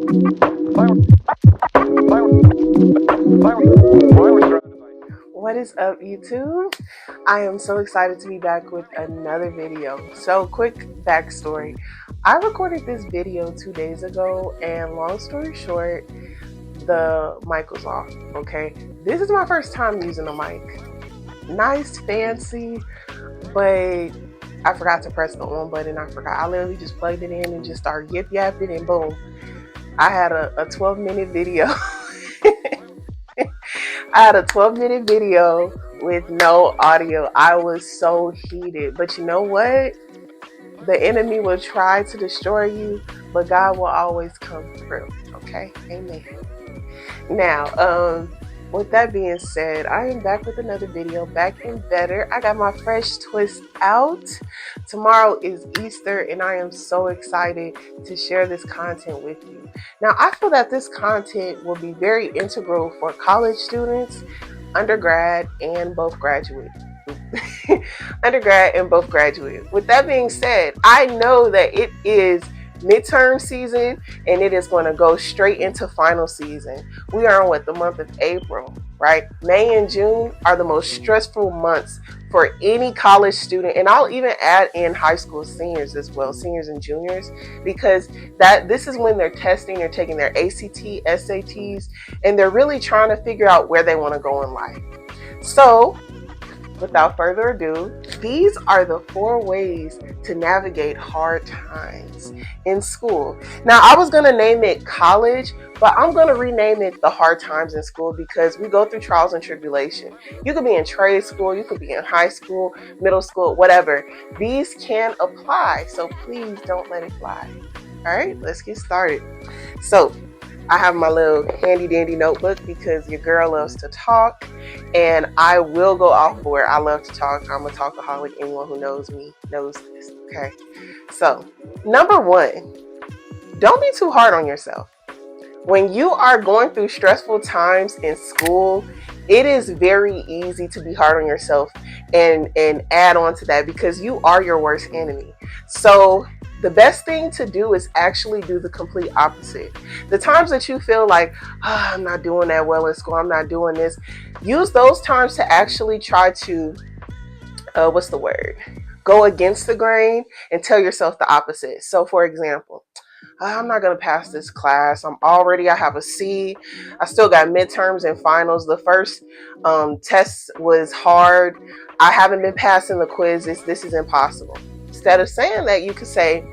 What is up, YouTube? I am so excited to be back with another video. So, quick backstory. I recorded this video 2 days ago, and long story short, the mic was off. Okay, this is my first time using a mic. Nice, fancy, but I forgot to press the on button. I literally just plugged it in and just started yip yapping, and boom, I had a 12-minute video. I had a 12-minute video with no audio. I was so heated. But you know what? The enemy will try to destroy you, but God will always come through. Okay? Amen. Now, with that being said, I am back with another video, back and better. I got my fresh twist out. Tomorrow is Easter, and I am so excited to share this content with you. Now, I feel that this content will be very integral for college students, undergrad, and both graduate. Undergrad and both graduate. With that being said, I know that it is midterm season and it is going to go straight into final season. We are in the month of April, right? May and June are the most stressful months for any college student, and I'll even add in high school seniors as well, seniors and juniors, because this is when they're testing, they're taking their ACT, SATs, and they're really trying to figure out where they want to go in life. So without further ado, these are the 4 ways to navigate hard times in school. Now, I was going to name it college, but I'm going to rename it the hard times in school because we go through trials and tribulation. You could be in trade school, you could be in high school, middle school, whatever. These can apply, so please don't let it fly. All right, let's get started. So, I have my little handy dandy notebook because your girl loves to talk, and I will go off board. I love to talk. I'm a talkaholic. Anyone who knows me knows this. Okay. So, number 1, don't be too hard on yourself. When you are going through stressful times in school, it is very easy to be hard on yourself and add on to that because you are your worst enemy. So the best thing to do is actually do the complete opposite. The times that you feel like, I'm not doing that well in school, I'm not doing this, use those times to actually try to, go against the grain and tell yourself the opposite. So for example, I'm not going to pass this class. I have a C. I still got midterms and finals. The first test was hard. I haven't been passing the quizzes. This is impossible. Instead of saying that, you could say,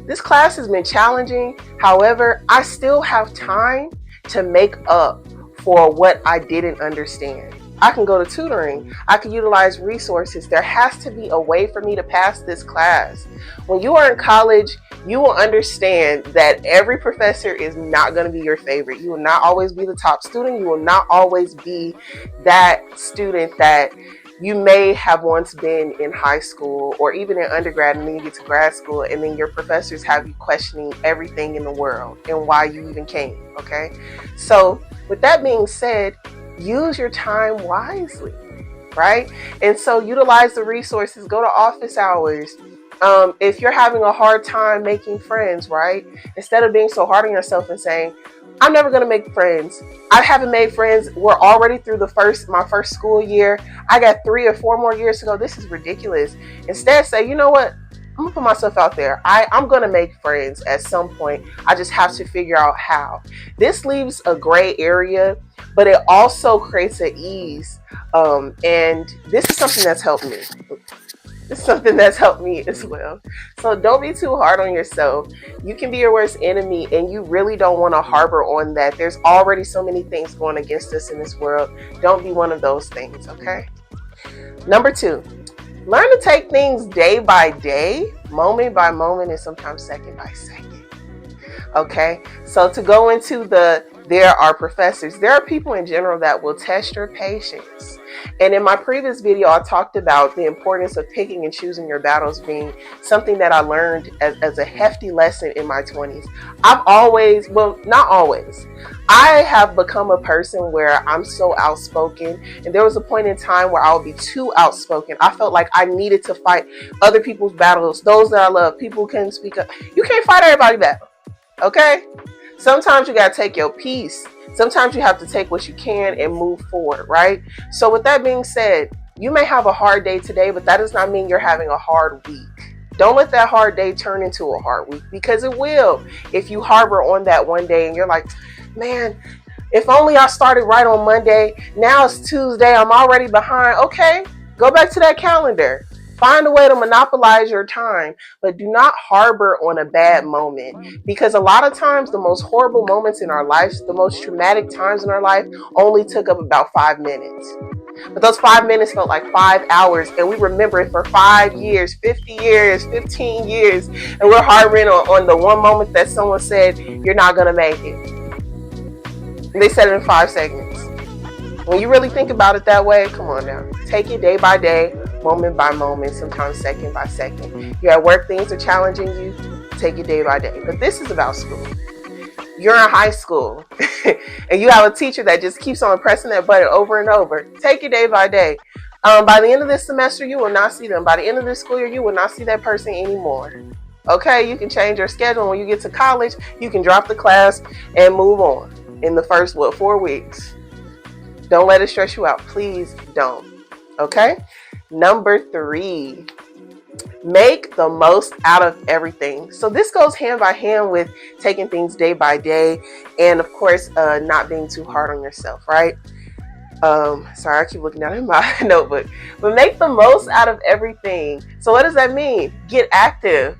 this class has been challenging. However, I still have time to make up for what I didn't understand. I can go to tutoring. I can utilize resources. There has to be a way for me to pass this class. When you are in college, you will understand that every professor is not going to be your favorite. You will not always be the top student. You will not always be that student that you may have once been in high school or even in undergrad, and then you get to grad school and then your professors have you questioning everything in the world and why you even came, okay? So with that being said, use your time wisely, right? And so utilize the resources, go to office hours. If you're having a hard time making friends, right? Instead of being so hard on yourself and saying, I'm never going to make friends. I haven't made friends. We're already through my first school year. I got 3 or 4 more years to go. This is ridiculous. Instead, say, you know what? I'm going to put myself out there. I'm going to make friends at some point. I just have to figure out how. This leaves a gray area, but it also creates an ease. And this is something that's helped me. It's something that's helped me as well. So don't be too hard on yourself. You can be your worst enemy, and you really don't want to harbor on that. There's already so many things going against us in this world. Don't be one of those things, okay? Number 2, learn to take things day by day, moment by moment, and sometimes second by second. Okay? So to go into there are professors, there are people in general that will test your patience. And in my previous video, I talked about the importance of picking and choosing your battles being something that I learned as a hefty lesson in my 20s. I've always, well, not always, I have become a person where I'm so outspoken. And there was a point in time where I would be too outspoken. I felt like I needed to fight other people's battles, those that I love, people who couldn't speak up. You can't fight everybody's battle, okay? Sometimes you got to take your piece. Sometimes you have to take what you can and move forward, right? So with that being said, you may have a hard day today, but that does not mean you're having a hard week. Don't let that hard day turn into a hard week, because it will. If you harbor on that one day and you're like, man, if only I started right on Monday. Now it's Tuesday. I'm already behind. Okay, go back to that calendar. Find a way to monopolize your time, but do not harbor on a bad moment, because a lot of times the most horrible moments in our lives, the most traumatic times in our life, only took up about 5 minutes. But those 5 minutes felt like 5 hours, and we remember it for 5 years, 50 years, 15 years, and we're harboring on the one moment that someone said, you're not going to make it. And they said it in 5 seconds. When you really think about it that way, come on now. Take it day by day, moment by moment, sometimes second by second. You're at work, things are challenging you, take it day by day. But this is about school. You're in high school and you have a teacher that just keeps on pressing that button over and over. Take it day by day. By the end of this semester, you will not see them. By the end of this school year, you will not see that person anymore. Okay, you can change your schedule. When you get to college, you can drop the class and move on in the first, 4 weeks. Don't let it stress you out. Please don't. Okay? Number 3. Make the most out of everything. So this goes hand by hand with taking things day by day, and of course, not being too hard on yourself, right? Sorry, I keep looking down in my notebook. But make the most out of everything. So what does that mean? Get active.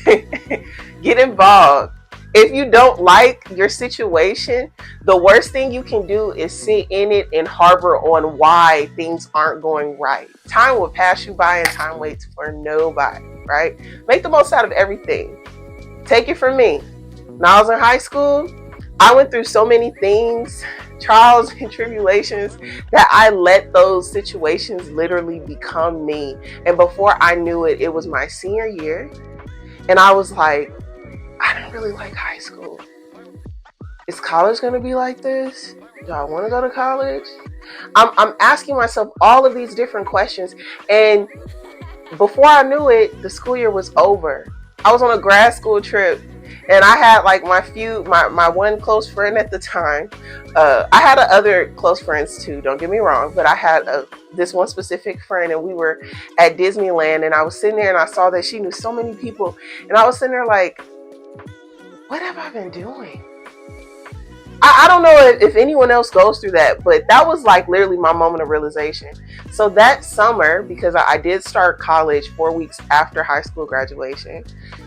Get involved. If you don't like your situation, the worst thing you can do is sit in it and harbor on why things aren't going right. Time will pass you by and time waits for nobody, right? Make the most out of everything. Take it from me. When I was in high school, I went through so many things, trials and tribulations, that I let those situations literally become me. And before I knew it, it was my senior year. And I was like, I didn't really like high school. Is college going to be like this? Do I want to go to college? I'm asking myself all of these different questions. And before I knew it, the school year was over. I was on a grad school trip, and I had like my one close friend at the time. I had other close friends too, don't get me wrong, but I had this one specific friend, and we were at Disneyland, and I was sitting there and I saw that she knew so many people, and I was sitting there like, what have I been doing? I don't know if anyone else goes through that, but that was like literally my moment of realization. So that summer, because I did start college 4 weeks after high school graduation.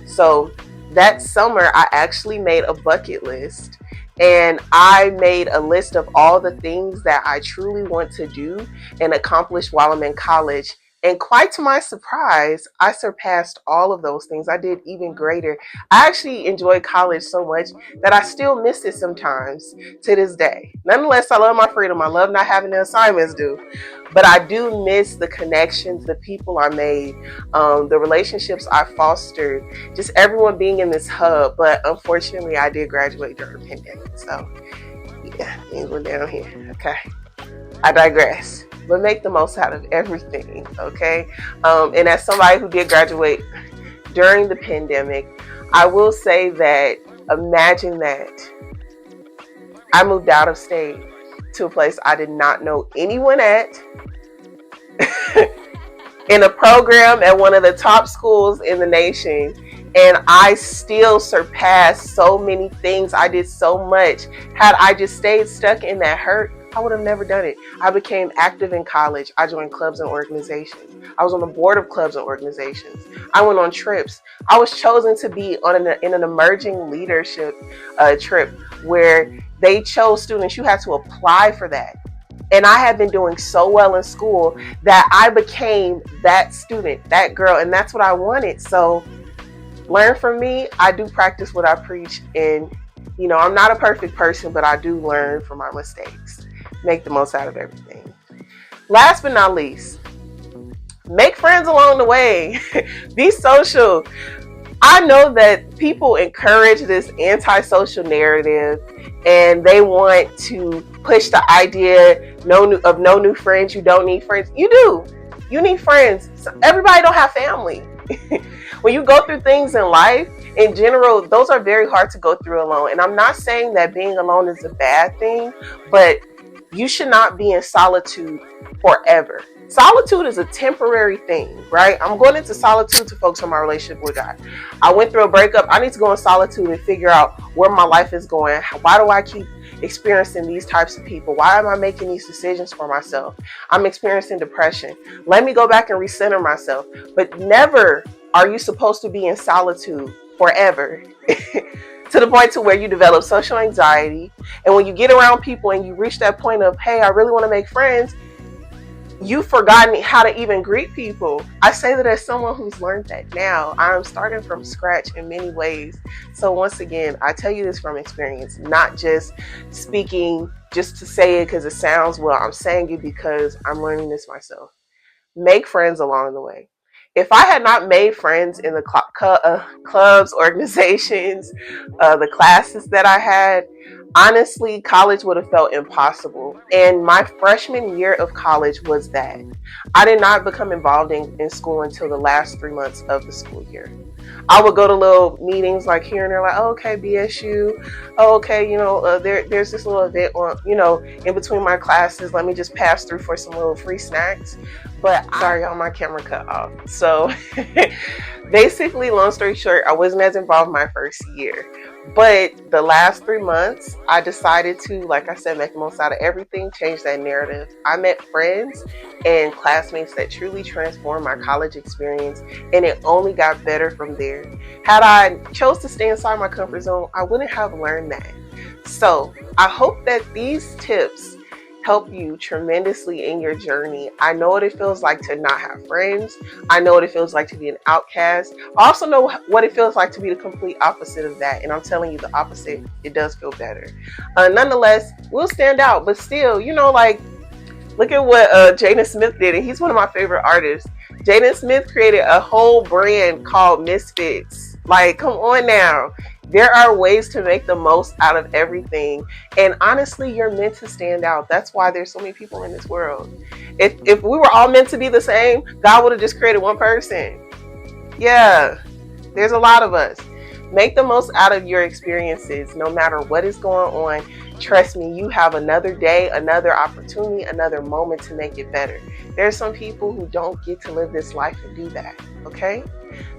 So that summer, I actually made a bucket list, and I made a list of all the things that I truly want to do and accomplish while I'm in college. And quite to my surprise, I surpassed all of those things. I did even greater. I actually enjoyed college so much that I still miss it sometimes to this day. Nonetheless, I love my freedom. I love not having the assignments due. But I do miss the connections, the people I made, the relationships I fostered, just everyone being in this hub. But unfortunately, I did graduate during the pandemic. So, yeah, things went down here. Okay. I digress. But make the most out of everything, okay? And as somebody who did graduate during the pandemic, I will say that, imagine that I moved out of state to a place I did not know anyone at, in a program at one of the top schools in the nation, and I still surpassed so many things. I did so much. Had I just stayed stuck in that hurt, I would have never done it. I became active in college. I joined clubs and organizations. I was on the board of clubs and organizations. I went on trips. I was chosen to be in an emerging leadership trip where they chose students. You had to apply for that. And I had been doing so well in school that I became that student, that girl, and that's what I wanted. So learn from me. I do practice what I preach, and I'm not a perfect person, but I do learn from my mistakes. Make the most out of everything. Last but not least, make friends along the way. Be social. I know that people encourage this antisocial narrative, and they want to push the idea of no new friends. You don't need friends. You do. You need friends. So everybody don't have family. When you go through things in life, in general, those are very hard to go through alone. And I'm not saying that being alone is a bad thing, but you should not be in solitude forever. Solitude is a temporary thing, right? I'm going into solitude to focus on my relationship with God. I went through a breakup. I need to go in solitude and figure out where my life is going. Why do I keep experiencing these types of people? Why am I making these decisions for myself? I'm experiencing depression. Let me go back and recenter myself. But never are you supposed to be in solitude forever. To the point to where you develop social anxiety. And when you get around people and you reach that point of, hey, I really want to make friends, you've forgotten how to even greet people. I say that as someone who's learned that now. I'm starting from scratch in many ways. So once again, I tell you this from experience, not just speaking just to say it because it sounds well. I'm saying it because I'm learning this myself. Make friends along the way. If I had not made friends in the clubs, organizations, the classes that I had, honestly, college would have felt impossible. And my freshman year of college was that. I did not become involved in school until the last 3 months of the school year. I would go to little meetings like here and there, like, oh, okay, BSU, oh, okay, there's this little event on, in between my classes. Let me just pass through for some little free snacks. But sorry, y'all, my camera cut off. So basically, long story short, I wasn't as involved my first year. But the last 3 months, I decided to, like I said, make the most out of everything, change that narrative. I met friends and classmates that truly transformed my college experience, and it only got better from there. Had I chose to stay inside my comfort zone, I wouldn't have learned that. So I hope that these tips help you tremendously in your journey. I know what it feels like to not have friends. I know what it feels like to be an outcast. I also know what it feels like to be the complete opposite of that. And I'm telling you the opposite, it does feel better. Nonetheless, we'll stand out, but still, look at what Jaden Smith did. And he's one of my favorite artists. Jaden Smith created a whole brand called Misfits. Like, come on now. There are ways to make the most out of everything. And honestly, you're meant to stand out. That's why there's so many people in this world. If we were all meant to be the same, God would have just created one person. Yeah, there's a lot of us. Make the most out of your experiences, no matter what is going on. Trust me, you have another day, another opportunity, another moment to make it better. There's some people who don't get to live this life and do that, okay?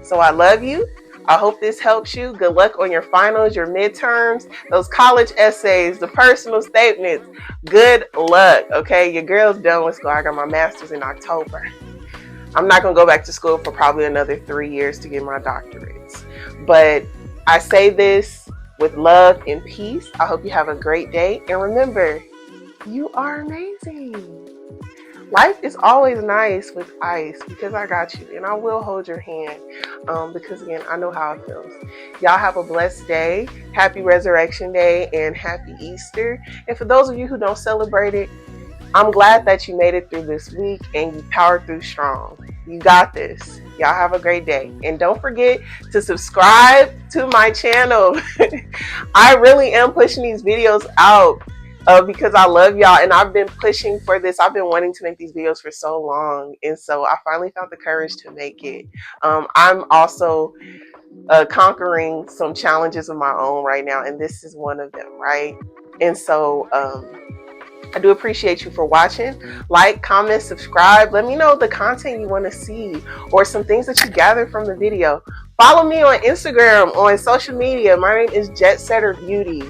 So I love you. I hope this helps you. Good luck on your finals, your midterms, those college essays, the personal statements. Good luck, okay? Your girl's done with school. I got my master's in October. I'm not going to go back to school for probably another 3 years to get my doctorates. But I say this with love and peace. I hope you have a great day. And remember, you are amazing. Life is always nice with ice because I got you and I will hold your hand because, again, I know how it feels. Y'all have a blessed day. Happy Resurrection Day and happy Easter. And for those of you who don't celebrate it, I'm glad that you made it through this week and you powered through strong. You got this. Y'all have a great day. And don't forget to subscribe to my channel. I really am pushing these videos out. Because I love y'all and I've been pushing for this. I've been wanting to make these videos for so long, and so I finally found the courage to make it. I'm also conquering some challenges of my own right now, and this is one of them, right? And so I do appreciate you for watching. Like, comment, subscribe. Let me know the content you want to see or some things that you gathered from the video. Follow me on Instagram, on social media. My name is Jetsetter Beauty.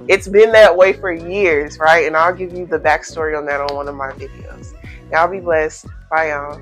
It's been that way for years, right? And I'll give you the backstory on that on one of my videos. Y'all be blessed. Bye, y'all.